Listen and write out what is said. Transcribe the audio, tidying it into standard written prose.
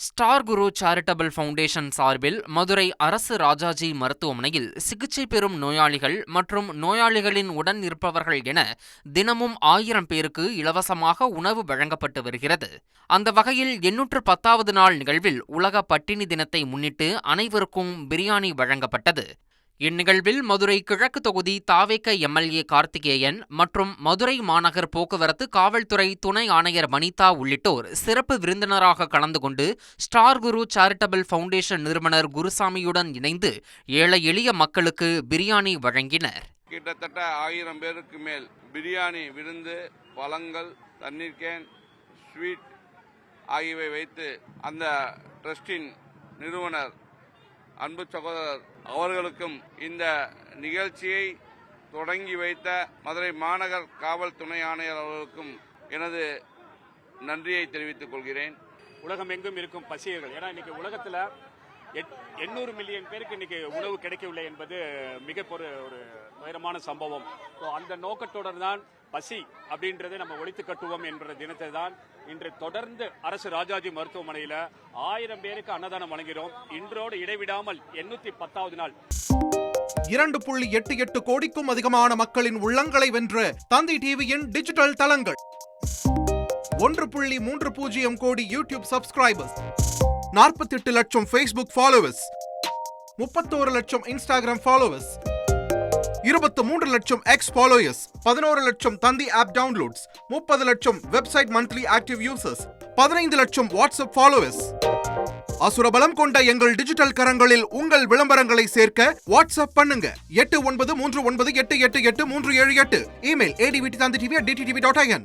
Star குரு charitable foundation சார்பில் மதுரை அரசு ராஜாஜி மருத்துவமனையில் சிகிச்சை பெறும் நோயாளிகள் மற்றும் நோயாளிகளின் உடன் இருப்பவர்கள் என தினமும் 1000 பேருக்கு இலவசமாக உணவு வழங்கப்பட்டு வருகிறது. அந்த வகையில் 810வது நாள் நிகழ்வில் உலக பட்டினி தினத்தை முன்னிட்டு அனைவருக்கும் பிரியாணி வழங்கப்பட்டது. இந்நிகழ்வில் மதுரை கிழக்கு தொகுதி தாவேக எம்எல்ஏ கார்த்திகேயன் மற்றும் மதுரை மாநகர் போக்குவரத்து காவல்துறை துணை ஆணையர் வனிதா உள்ளிட்டோர் சிறப்பு விருந்தினராக கலந்து கொண்டு ஸ்டார் குரு சேரிட்டபிள் ஃபவுண்டேஷன் நிறுவனர் குருசாமியுடன் இணைந்து ஏழை எளிய மக்களுக்கு பிரியாணி வழங்கினர். கிட்டத்தட்ட 1000 பேருக்கு மேல் பிரியாணி விருந்து, பழங்கள், தண்ணீர் கேன், ஸ்வீட் ஆகியவை வைத்து அந்த ட்ரஸ்டின் நிறுவனர் அன்பு சகோதரர் அவர்களுக்கும் இந்த நிகழ்ச்சியை தொடங்கி வைத்த மதுரை மாநகர் காவல் துணை ஆணையர் அவர்களுக்கும் எனது நன்றியை தெரிவித்துக் கொள்கிறேன். உலகம் எங்கும் இருக்கும் பசியர்கள், ஏன்னா இன்னைக்கு உலகத்தில் 800 மில்லியன் பேருக்கு இன்னைக்கு உணவு கிடைக்கவில்லை என்பது மிக ஒரு உயரமான சம்பவம். அந்த நோக்கத்துடன் தான் பசி அப்படின்றதை நம்ம ஒழித்து கட்டுவோம் என்ற தினத்தை தான் இன்று தொடர்ந்து அரசு ராஜாஜி மருத்துவமனையில் 1000 பேருக்கு அன்னதானம் வழங்கிறோம். இன்றோடு இடைவிடாமல் 810வது நாள். 2.88 கோடிக்கும் அதிகமான மக்களின் உள்ளங்களை வென்ற தந்தி டிவியின் டிஜிட்டல் தளங்கள், 1.30 கோடி யூடியூப் சப்ஸ்கிரைபர்ஸ், 48 லட்சம் ஃபேஸ்புக் ஃபாலோவர்ஸ், 31 லட்சம் இன்ஸ்டாகிராம் ஃபாலோவர்ஸ், 23 லட்சம் எக்ஸ் ஃபாலோயர்ஸ், 11 லட்சம் தந்தி ஆப் டவுன்லோட்ஸ், 30 லட்சம் வெப்சைட் மந்த்லி ஆக்டிவ் யூசர்ஸ், 15 லட்சம் வாட்ஸ்அப் ஃபாலோவர்ஸ். அசுரபலம் கொண்ட எங்கள் டிஜிட்டல் கரங்களில் உங்கள் விளம்பரங்களை சேர்க்க வாட்ஸ்அப் பண்ணுங்க 8939888838. Email advtanditv@dttv.in.